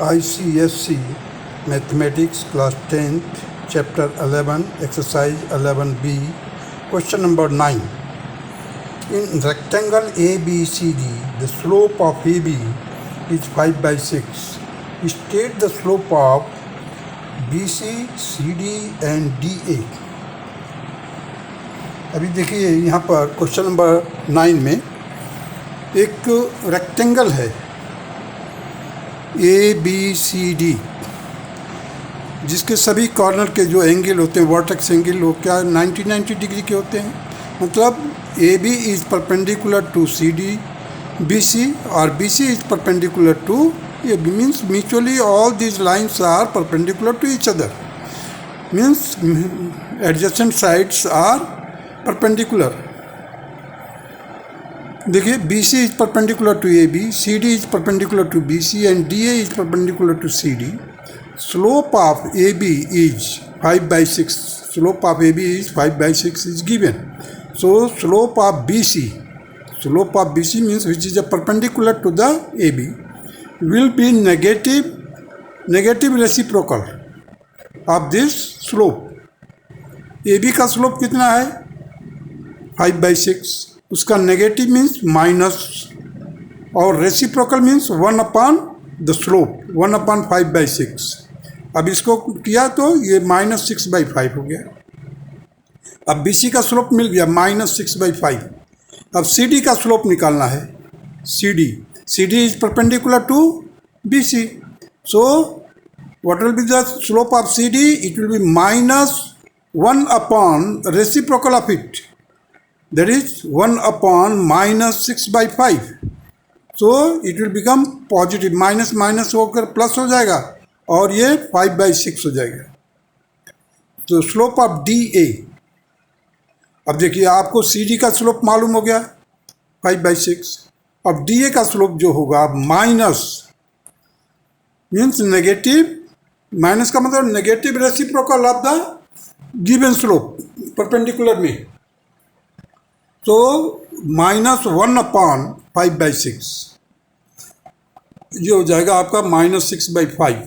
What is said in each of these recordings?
ICSC Mathematics Class 10th Chapter 11 Exercise 11B Question number 9. In rectangle ABCD, the slope of AB is 5 by 6. State the slope of BC, CD and DA. अभी देखिए यहाँ पर question number 9 में एक rectangle है ABCD, जिसके सभी corner के जो एंगल होते हैं, वर्टेक्स एंगल हो क्या 90 डिग्री के होते हैं. मतलब AB is perpendicular to CD, BC और BC is perpendicular to AB. Means mutually all these lines are perpendicular to each other. Means adjacent sides are perpendicular. देखिए BC is perpendicular to AB, CD is perpendicular to BC and DA is perpendicular to CD. Slope of AB is 5 by 6. Slope of AB is 5 by 6 is given. So slope of BC means which is a perpendicular to the AB will be negative reciprocal of this slope. AB का slope कितना है 5 by 6, उसका negative means minus और reciprocal means 1 upon the slope 1 upon 5 by 6. अब इसको किया तो ये -6 by 5 हो गया. अब BC का स्लोप मिल गया -6 by 5. अब CD का स्लोप निकालना है. CD is perpendicular to BC. So what will be the slope of CD? It will be -1 upon reciprocal of it, that is 1 upon -6 by 5. So it will become positive. Minus होकर plus हो जाएगा और ये 5 by 6 हो जाएगा. तो slope of DA. अब देखिए आपको CD का स्लोप मालूम हो गया 5 by 6. अब DA का स्लोप जो होगा माइनस मीन्स नेगेटिव, माइनस का मतलब negative reciprocal of the given slope perpendicular में. तो -1 अपॉन 5 by 6 ये हो जाएगा आपका -6 by 5.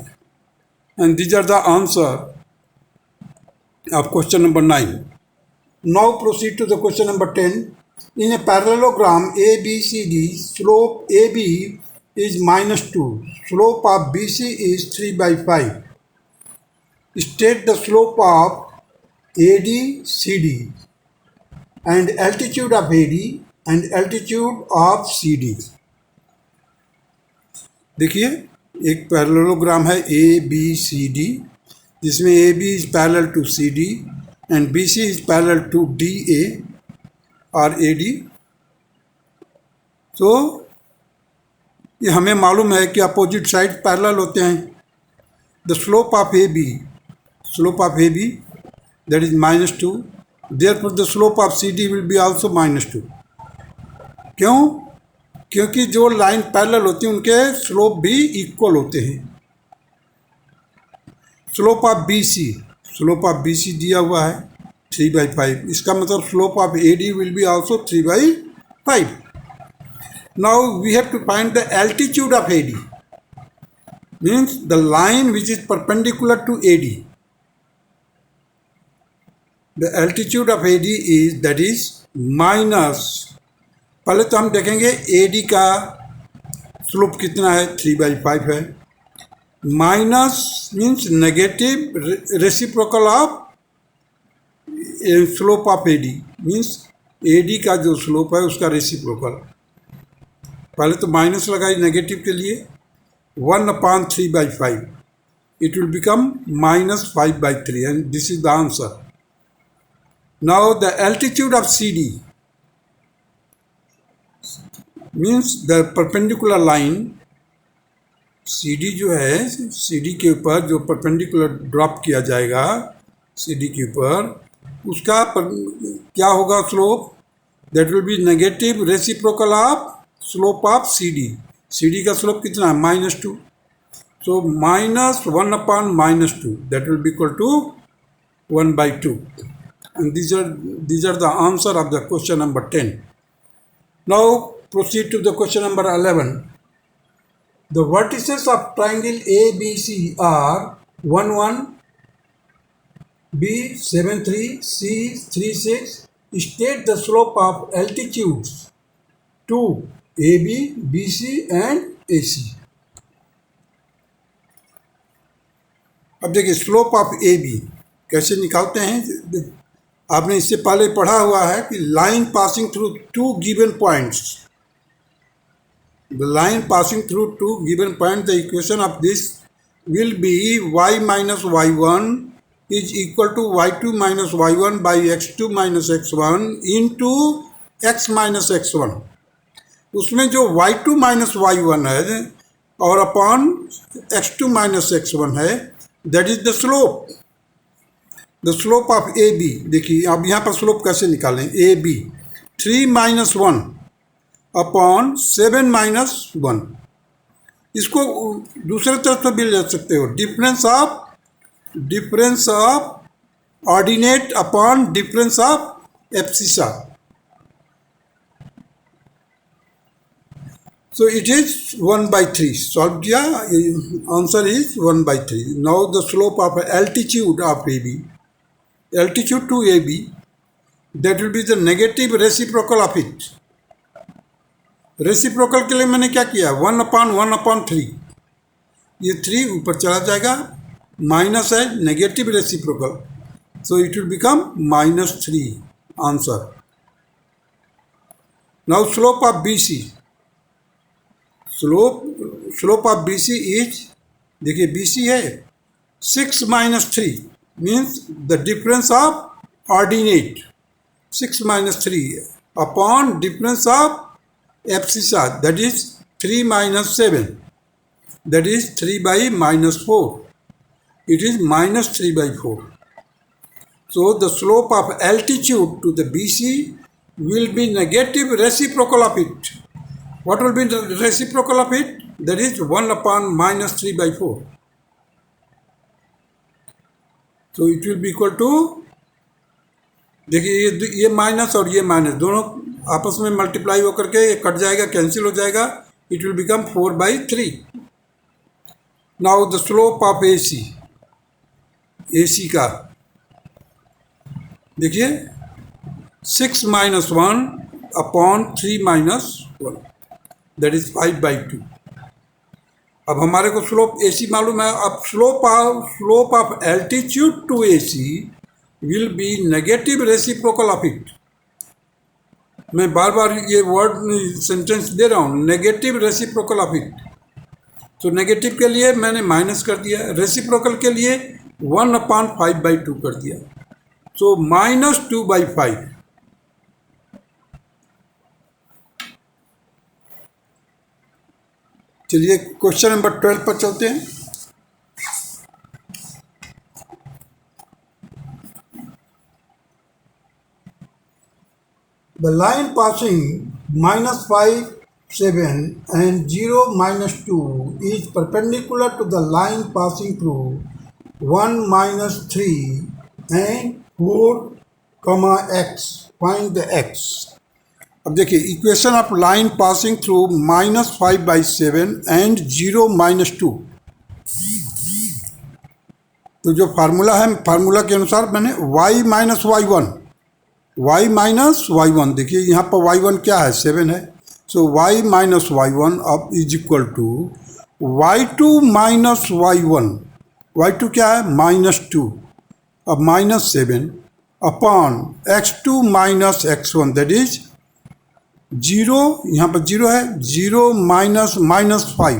And these are the answer of question number 9. Now proceed to the question number 10. In a parallelogram ABCD, slope AB is -2. Slope of BC is 3 by 5. State the slope of ADCD and altitude of AD and altitude of CD. देखिए एक parallelogram है ABCD, जिसमें AB is parallel to CD and BC is parallel to DA और AD. तो ये हमें मालूम है कि अपोजिट साइड पैरेलल होते हैं. The slope of AB that is -2. Therefore the slope of CD will be also -2. क्यों? क्योंकि जो लाइन पैरेलल होती है उनके स्लोप भी इक्वल होते हैं. स्लोप ऑफ BC दिया हुआ है 3 by 5. इसका मतलब slope of AD will be also 3 by 5. Now we have to find the altitude of AD, means the line which is perpendicular to AD. The altitude of AD is that is minus, पहले तो हम देखेंगे AD का slope कितना है 3 by 5 है. Minus means negative reciprocal of slope of AD means AD का जो स्लोप है उसका रेसिप्रोकल. पहले तो माइनस लगाई नेगेटिव के लिए 1 upon 3 by 5. It will become -5 by 3 and this is the answer. Now the altitude of CD means the perpendicular line. CD जो है CD के ऊपर जो परपेंडिकुलर ड्रॉप किया जाएगा CD के ऊपर, उसका क्या होगा slope? That will be negative reciprocal of slope of CD. CD का स्लोप कितना है -2. So -1 upon -2 that will be equal to 1 by 2. And these are the answer of the question number 10. Now proceed to the question number 11. The vertices of triangle ABC are 1 1, B 7 3, C 3 6. State the slope of altitudes to AB, BC and AC. अब देखिए slope of AB कैसे निकालते हैं। आपने इससे पहले पढ़ा हुआ है कि line passing through two given points, the line passing through two given points, the equation of this will be y minus y1 is equal to y2 minus y1 by x2 minus x1 into x minus x1। उसमें जो y2 minus y1 है और upon x2 minus x1 है, that is the slope, the slope of AB। देखिए अब यहाँ पर slope कैसे निकालें। AB 3 minus 1 अपॉन 7 माइनस 1, इसको दूसरे तरफ से भी ले सकते हो। Difference of ordinate upon difference of abscissa. So it is 1/3। Solve किया, answer is 1/3। Now the slope of altitude of AB, altitude to AB, that will be the negative reciprocal of it. Reciprocal के लिए मैंने क्या किया, 1/1/3, ये 3 ऊपर चला जाएगा, माइनस है negative reciprocal, so it will become -3 answer. Now slope of BC, slope of BC is, देखिए BC है 6 - 3 means the difference of ordinate, 6 - 3 upon difference of abscissa, that is 3 - 7, that is 3/-4, it is -3/4। So the slope of altitude to the BC will be negative reciprocal of it. What will be the reciprocal of it? That is 1/-3/4. So it will be equal to, देखिए ये minus और ये minus दोनों आपस में multiply होकर के ये कट जाएगा, कैंसिल हो जाएगा, it will become 4/3। Now the slope of AC का देखिए 6 - 1 अपॉन 3 - 1, दैट इज 5/2। अब हमारे को स्लोप AC मालूम है। अब slope of altitude to AC will be negative reciprocal of it. मैं बार बार ये वर्ड सेंटेंस दे रहा हूँ, नेगेटिव रेसिप्रोकल ऑफ इट। तो नेगेटिव के लिए मैंने माइनस कर दिया, रेसिप्रोकल के लिए 1/5/2 कर दिया, सो -2/5। चलिए क्वेश्चन नंबर 12 पर चलते हैं। The line passing -5, 7 and 0 - 2 is perpendicular to the line passing through 1 - 3 and 4, x. Find the x. अब देखिए equation of line passing through -5/7 and 0 - 2। तो जो फार्मूला है, फार्मूला के अनुसार मैंने y - y1, देखिए यहाँ पर y1 क्या है, 7 है, सो y - y1 अब is equal to y2 - y1, y2 क्या है -2, अब -7 upon x2 - x1, that is 0, यहाँ पर 0 है, 0 - -5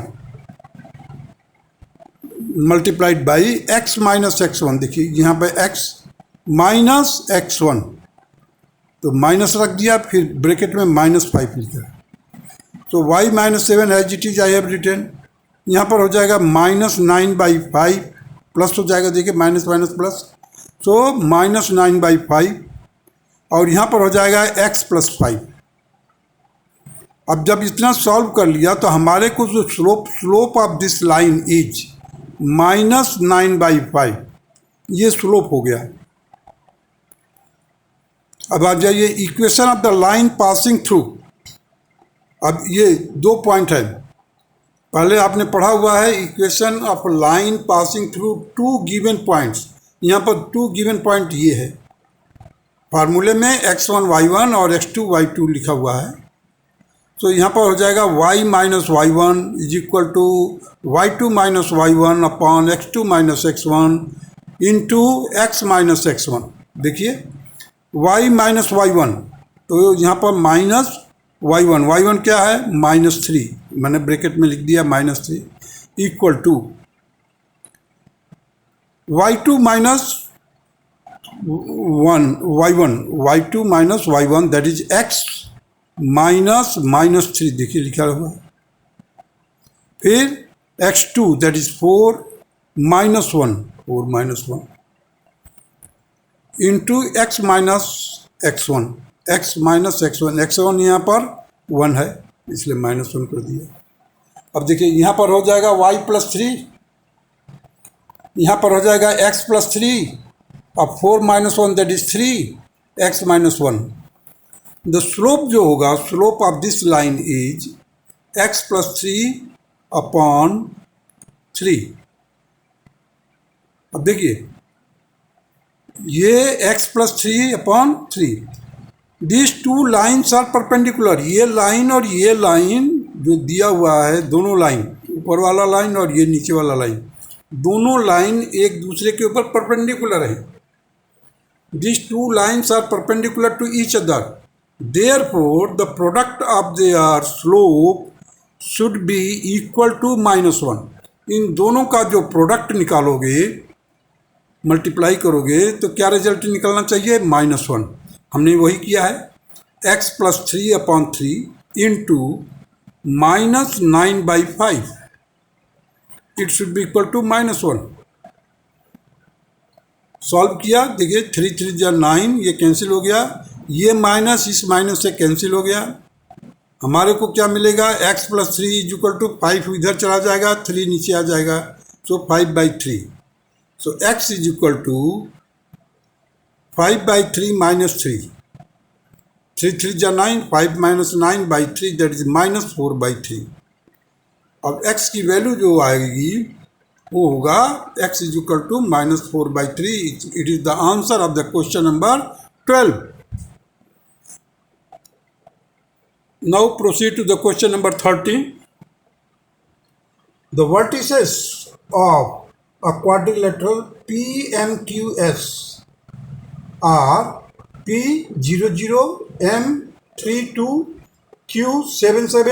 मल्टीप्लाइड बाई x - x1। देखिए यहाँ पर x - x1, तो माइनस रख दिया, फिर ब्रैकेट में -5 लिखा। तो y - 7 as it is I have written. यहाँ पर हो जाएगा -9/5 प्लस हो जाएगा, देखिए माइनस माइनस प्लस, सो -9/5 और यहाँ पर हो जाएगा x + 5। अब जब इतना सॉल्व कर लिया तो हमारे को जो slope of this line is -9/5, ये स्लोप हो गया। अब आ जाइए equation of the line passing through. अब ये 2 पॉइंट है, पहले आपने पढ़ा हुआ है equation of line passing through two given points. यहाँ पर टू गिवन पॉइंट ये है, फार्मूले में x1 y1 और x2 y2 लिखा हुआ है। तो यहाँ पर हो जाएगा y minus y1 is equal to y2 minus y1 upon x2 minus x1 into x minus x1। देखिए y माइनस y1, तो यहाँ पर माइनस y1 क्या है -3, मैंने ब्रैकेट में लिख दिया -3 equal to y2 minus y2 minus y1 that is x minus -3, देखिए लिखा हुआ है। फिर x2 that is 4 minus 1 into x minus x1, x1 यहाँ पर 1 है इसलिए -1 कर दिया। अब देखिए यहाँ पर हो जाएगा y प्लस 3, यहाँ पर हो जाएगा x प्लस 3, अब 4 minus 1 that is 3, x minus 1। The slope जो होगा, slope of this line is x plus 3 upon 3। अब देखिए ये x plus 3 upon 3, this two lines are perpendicular. ये लाइन और ये लाइन जो दिया हुआ है, दोनों लाइन, ऊपर वाला लाइन और ये नीचे वाला लाइन, दोनों लाइन एक दूसरे के ऊपर परपेंडिकुलर है। This two lines are perpendicular to each other, therefore the product of their slope should be equal to -1। इन दोनों का जो प्रोडक्ट निकालोगे, मल्टीप्लाई करोगे, तो क्या रिजल्ट निकलना चाहिए -1। हमने वही किया है, x plus 3 upon 3 into -9/5, it should be equal to -1। Solve किया, देखिए 3 3 जा 9, ये कैंसिल हो गया, ये माइनस इस माइनस से कैंसिल हो गया। हमारे को क्या मिलेगा, x plus 3 is equal to 5 इधर चला जाएगा, 3 नीचे आ जाएगा, so 5/3। So x is equal to 5/3 minus 3, 3 3 जा 9, 5 माइनस 9/3 दैट इज -4/3। अब x की वैल्यू जो आएगी वो होगा x is equal to -4/3। It is the answer of the question number 12। Now proceed to the question number 13। The vertices of a quadrilateral PMQS are P00, M32, Q77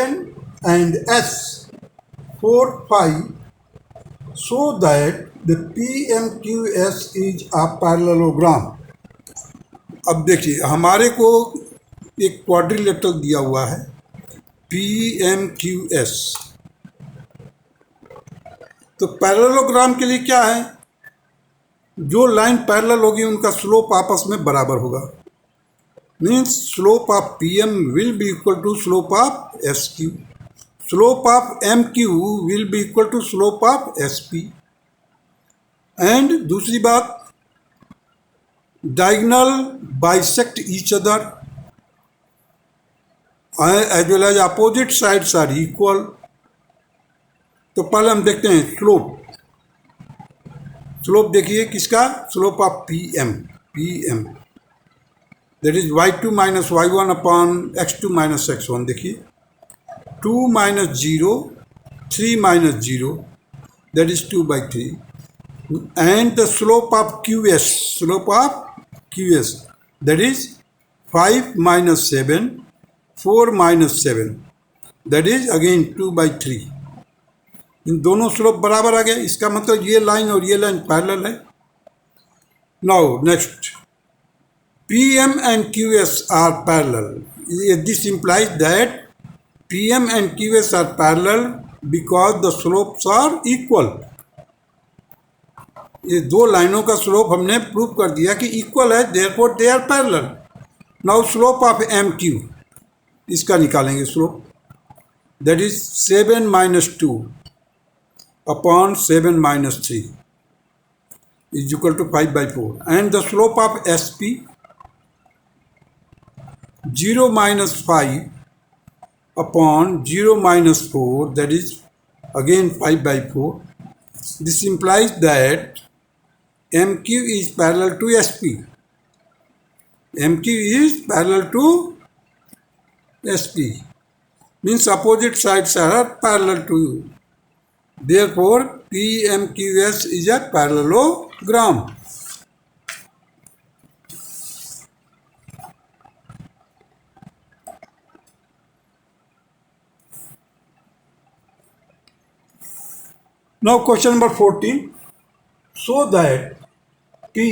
and S45 so that the PMQS is a parallelogram। अब देखिए हमारे को एक quadrilateral दिया हुआ है PMQS, तो parallelogram के लिए क्या है, जो लाइन पैरेलल होगी उनका स्लोप आपस में बराबर होगा। Means slope of PM will be equal to slope of SQ, slope of MQ will be equal to slope of SP। And दूसरी बात, diagonal bisect each other as well as opposite sides are equal. तो पहले हम देखते हैं slope देखिए किसका, slope of PM that is y2 minus y1 upon x2 minus x1। देखिए 2 minus 0, 3 minus 0 that is 2/3 and the slope of QS that is 5 minus 7, 4 minus 7 that is again 2/3। इन दोनों slope बराबर आ गए, इसका मतलब ये लाइन और ये लाइन पैरेलल है। Now next, PM and QS are parallel. This implies that PM and QS are parallel because the slopes are equal. ये दो लाइनों का स्लोप हमने प्रूव कर दिया कि इक्वल है, therefore they are parallel. Now slope of MQ, इसका निकालेंगे slope, that is 7 minus 2 upon 7 minus 3 is equal to 5/4, and the slope of SP 0 minus 5 upon 0 minus 4 that is again 5/4. This implies that MQ is parallel to SP. MQ is parallel to SP. Means opposite sides are parallel to you. Therefore, PMQS is a parallelogram. Now question number 14. So that P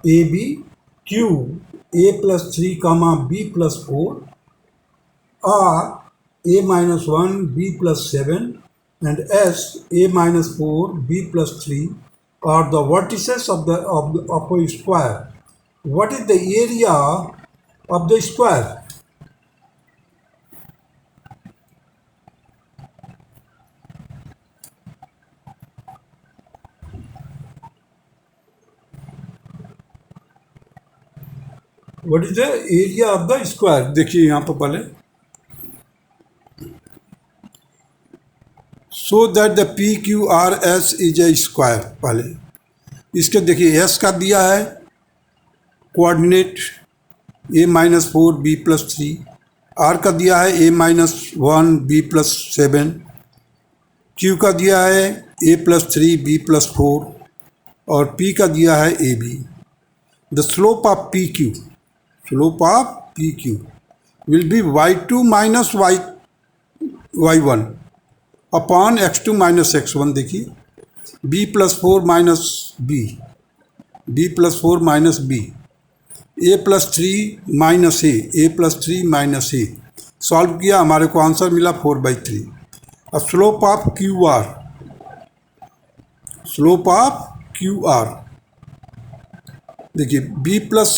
AB Q A plus 3 comma B plus 4 are A minus 1 B plus 7 and S A minus 4 B plus 3 are the vertices of a square. What is the area of the square? What is the area of the square? देखिए यहाँ पर पहले so that the PQRS is a square. पहले इसके देखिए S का दिया है coordinate A minus 4 B plus 3, R का दिया है A minus 1 B plus 7, Q का दिया है A प्लस 3 B प्लस 4 और P का दिया है AB. The slope of PQ will be y2 minus y1 upon x2 minus x1. देखिए b plus 4 minus b plus 4 minus b, a plus 3 minus a plus 3 minus a. Solve किया, हमारे को answer मिला 4/3. अब slope of Q R देखिए b plus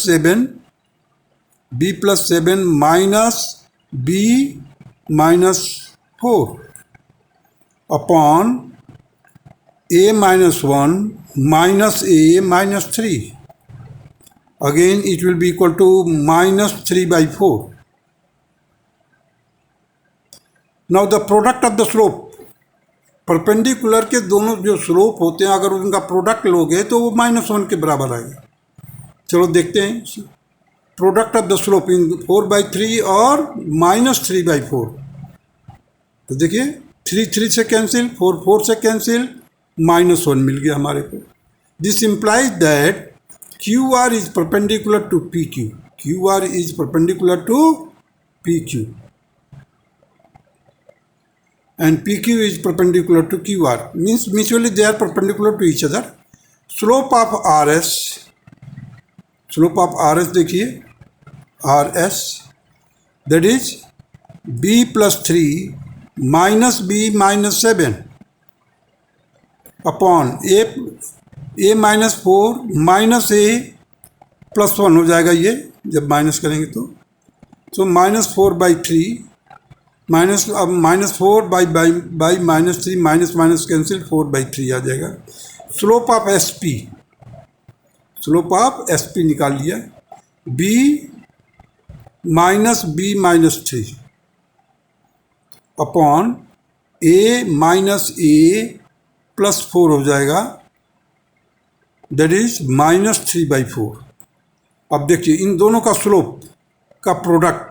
7 minus b minus 4 upon a minus 1 minus a minus 3. Again it will be equal to minus 3/4. Now the product of the slope, perpendicular के दोनों जो slope होते हैं अगर उनका प्रोडक्ट लोगे तो वो -1 के बराबर आएगा. चलो देखते हैं प्रोडक्ट ऑफ द स्लोप इन 4/3 और -3/4. तो देखिए 3 से कैंसिल, 4 से कैंसिल, -1 मिल गया हमारे को. This implies that QR is perpendicular to PQ. QR is perpendicular to PQ and PQ is perpendicular to QR. Means mutually they are perpendicular to each other. Slope of RS देखिए RS, that is B plus 3 minus B minus 7 upon A minus 4 minus A plus 1 हो जाएगा ये जब minus करेंगे तो. सो -4/3 -4 by -3 minus cancel 4/3 आ जाएगा. Slope of SP निकाल लिया. B minus B minus 3 upon A minus A plus 4 हो जाएगा, दैट इज -3/4. अब देखिए इन दोनों का स्लोप का product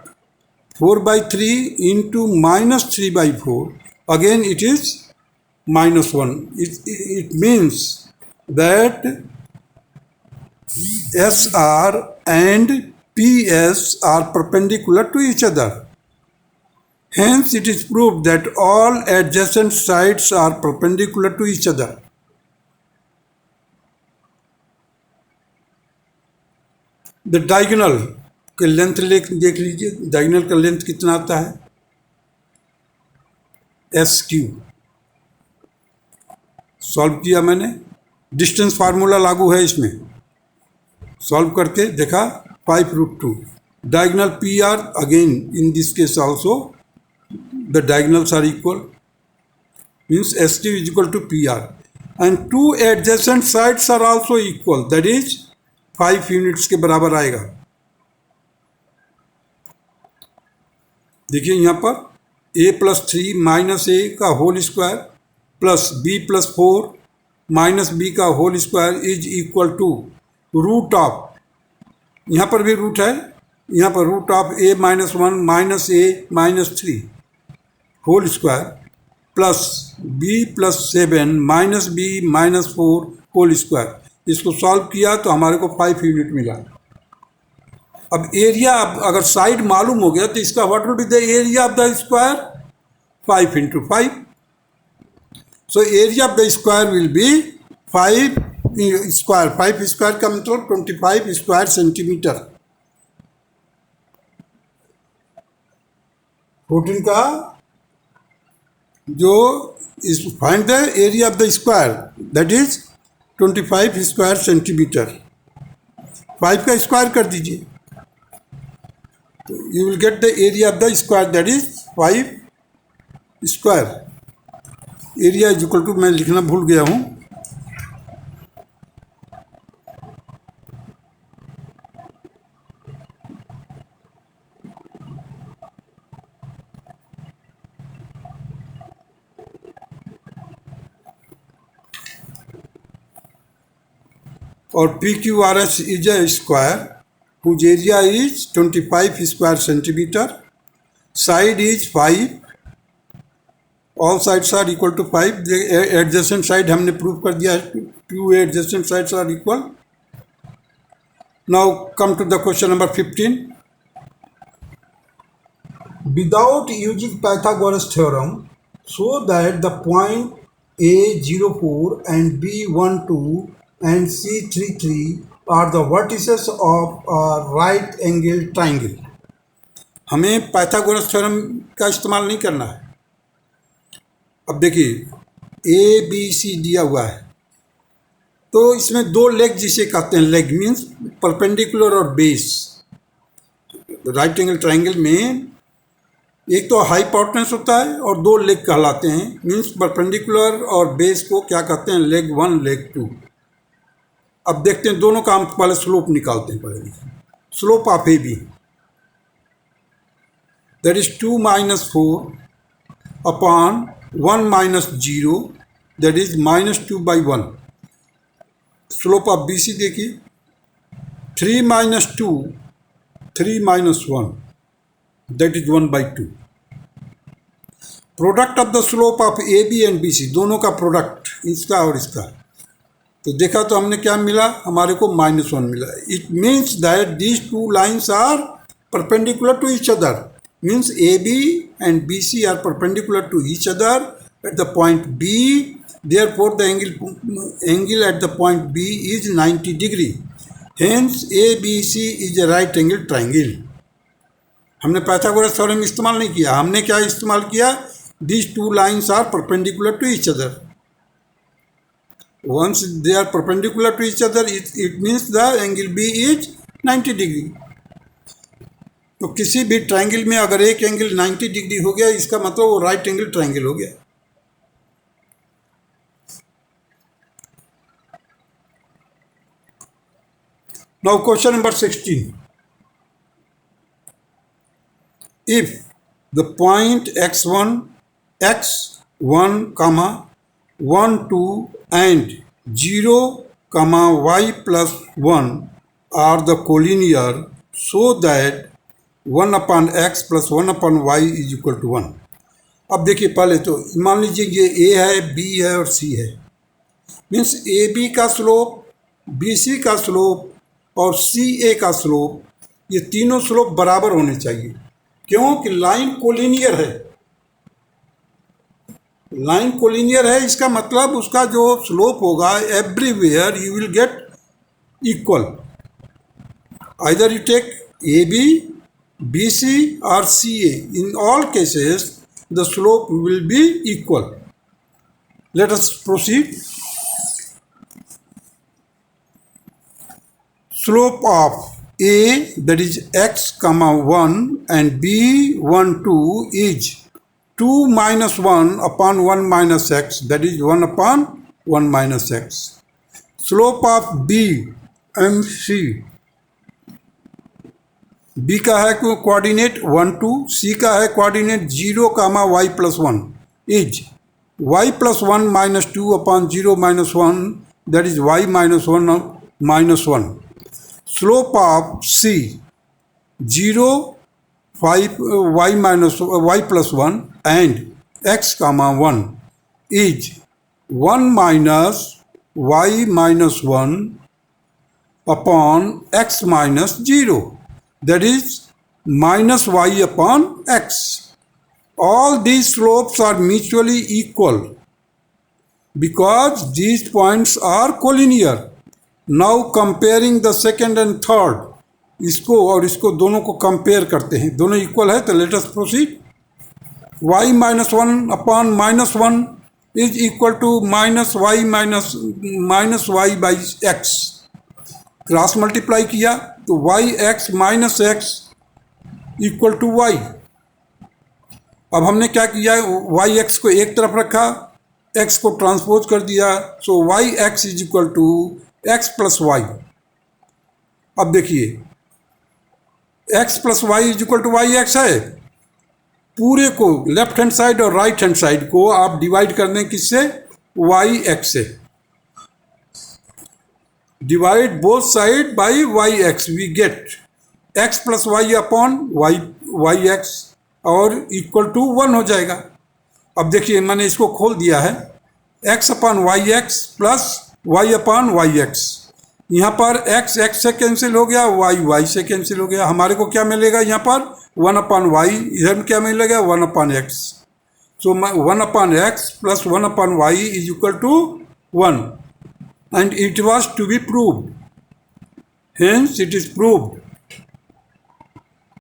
4/3 into -3/4, again it is -1. It means that SR and PS are perpendicular to each other. Hence it is proved that all adjacent sides are perpendicular to each other. The diagonal के length देख लीजिए, diagonal का length कितना आता है SQ. Solve किया मैंने, distance formula लागू है इसमें, सॉल्व करके देखा 5√2. Diagonal PR, again in this case also the diagonals are equal, means SQ is equal to PR and 2 adjacent sides are also equal, that is 5 units के बराबर आएगा. देखिए यहाँ पर ए प्लस 3 माइनस ए का whole square plus B plus 4 minus B का whole square is equal to root of, यहाँ पर भी रूट है, यहाँ पर root of A minus 1 minus A minus 3 whole square plus B plus 7 minus B minus 4 whole square. इसको solve किया तो हमारे को 5 यूनिट मिला। अब एरिया, अगर साइड मालूम हो गया तो इसका what will be the area of the square, 5 into 5। So area of the square will be 5 square, 5 square का मतलब 25 स्क्वायर सेंटीमीटर। 14 का जो इस find the area of the square that is 25 square centimetre. 5 का स्क्वायर कर दीजिए तो you will get the area of the square that is 5 square. Area is equal to, मैं लिखना भूल गया हूँ, और P Q R S is a square whose area is 25 square centimeter, side is 5, all sides are equal to 5, the adjacent side हमने prove कर दिया है, two adjacent sides are equal. Now come to the question number 15. Without using Pythagoras theorem, show that the point A04 and B12 and C33 are the vertices of a right angle triangle. हमें Pythagoras theorem का इस्तेमाल नहीं करना है। अब देखिए ए B सी दिया हुआ है तो इसमें दो लेग जिसे कहते हैं, लेग मीन्स परपेंडिकुलर और बेस। राइट एंगल ट्राइंगल में एक तो हाइपोटेन्यूस होता है और दो लेग कहलाते हैं, मीन्स परपेंडिकुलर और बेस को क्या कहते हैं, लेग 1 लेग 2। अब देखते हैं दोनों का हम पहले स्लोप निकालते हैं। पहले slope of A B that is 2 minus 4 upon 1 minus 0 that is -2 by 1। Slope of B C देखिए 3 minus 2 3 minus 1 that is 1 by 2। Product of the slope of A B and B C, दोनों का product, इसका और इसका, तो देखा तो हमने क्या मिला, हमारे को -1 मिला। It means that these two lines are perpendicular to each other, means A B and B C are perpendicular to each other at the point B, therefore the angle at the point B is 90 degree, hence A B C is a right angle triangle. हमने Pythagoras theorem इस्तेमाल नहीं किया, हमने क्या इस्तेमाल किया, these two lines are perpendicular to each other. Once they are perpendicular to each other, it means the angle B is 90 degree. तो किसी भी ट्राइंगल में अगर एक एंगल 90 डिग्री हो गया, इसका मतलब वो राइट एंगल ट्राइंगल हो गया। Now question number 16. If the point x1, comma 1, 2 and 0, comma y plus 1 are the collinear, so that 1 upon x plus 1 upon y is equal to 1. अब देखिए पहले तो मान लीजिए ये a है, b है और c है, मीन्स ए बी का स्लोप, बी सी का स्लोप और सी ए का स्लोप, ये तीनों स्लोप बराबर होने चाहिए। क्यों कि लाइन कोलिनियर है, लाइन कोलिनियर है, इसका मतलब उसका जो स्लोप होगा everywhere you will get equal, either you take A B, B C और C A, in all cases the slope will be equal. Let us proceed. Slope of a that is x comma 1 and b12 is 2 minus 1 upon 1 minus x, that is 1 upon 1 minus x. Slope of b and c B का है coordinate 1 2, C का है coordinate 0 comma y plus 1 is y plus 1 minus 2 upon 0 minus 1, that is y minus 1 minus 1. Slope of C 0 5 y minus y plus 1 and x comma 1 is 1 minus y minus 1 upon x minus 0, that is minus y upon x. All these slopes are mutually equal because these points are collinear. Now comparing the second and third, इसको और इसको दोनों को compare करते हैं, दोनों equal है तो late us proceed. y minus 1 upon minus 1 is equal to minus y by x. Cross multiply किया तो yx minus x equal to y. अब हमने क्या किया, वाई एक्स को एक तरफ रखा, एक्स को ट्रांसपोज कर दिया, so Y X is equal to X plus Y. अब देखिए X plus Y is equal to Y X है. पूरे को लेफ्ट हैंड साइड और राइट हैंड साइड को आप डिवाइड कर दें किससे, वाई एक्स से. Divide both side by Y X, we get X plus Y upon Y X और इक्वल टू 1 हो जाएगा. अब देखिए मैंने इसको खोल दिया है, x upon Y x plus Y upon Y x. यहाँ पर x x से कैंसिल हो गया, y से कैंसिल हो गया. हमारे को क्या मिलेगा यहाँ पर 1 अपॉन वाई, इधर क्या मिलेगा 1 upon x. So 1 upon x plus 1 upon y is equal to 1 and it was to be proved. Hence it is proved